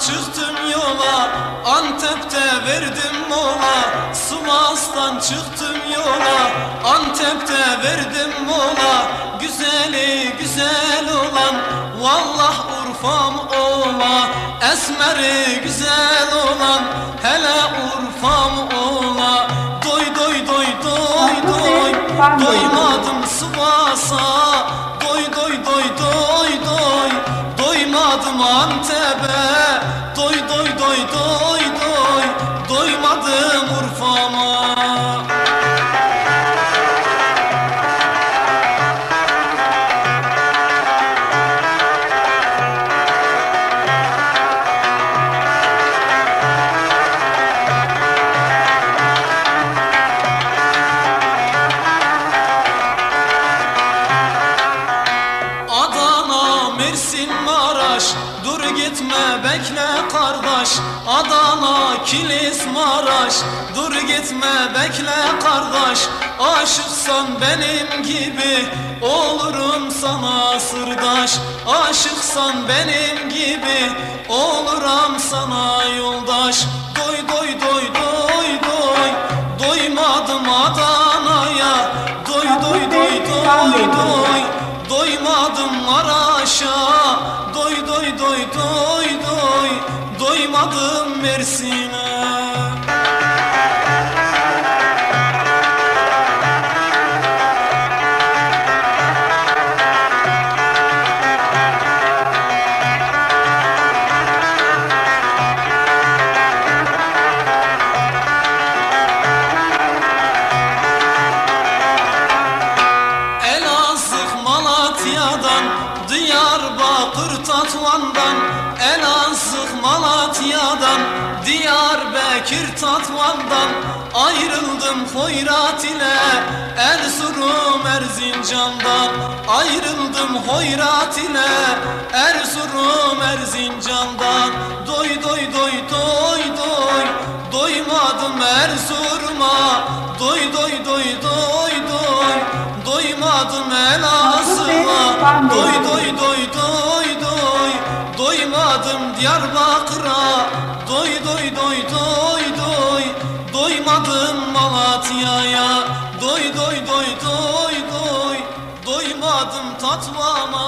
çıktım yola, Antep'te verdim mola. Sivas'tan çıktım yola, Antep'te verdim mola. Güzeli güzel olan vallah Urfam ola. Esmeri güzel olan hele Urfam ola. Doy doy doy doy doy, doymadım Sivas'a. Doy doy doy doy doy, doymadım Antep'e. Doy doy doy doy doy, doymadım Urfa'ma. Mersin, Maraş, dur gitme bekle kardeş. Adana, Kilis, Maraş, dur gitme bekle kardeş. Aşıksan benim gibi olurum sana sırdaş. Aşıksan benim gibi olurum sana yoldaş. Doy doy doy doy doy, doymadım Adana'ya. Doy doy doy doy doy, doymadım Maraş'a. Doy doy doy doy doy, doymadım Mersin'e. Diyarbakır Tatvan'dan, Elazığ Malatya'dan, Diyarbakır Tatvan'dan ayrıldım Hoyrat ile Erzurum Erzincan'dan. Ayrıldım Hoyrat ile Erzurum Erzincan'dan. Doy doy doy doy doy, doymadım Erzurum'a. Doy doy doy doy doy, doymadım Elazığ'a. Doy doy doy doy doy, doymadım Diyarbakır'a. Doy doy doy doy doy, doymadım Malatya'ya. Doy doy doy doy doy, doymadım Tatvan'a.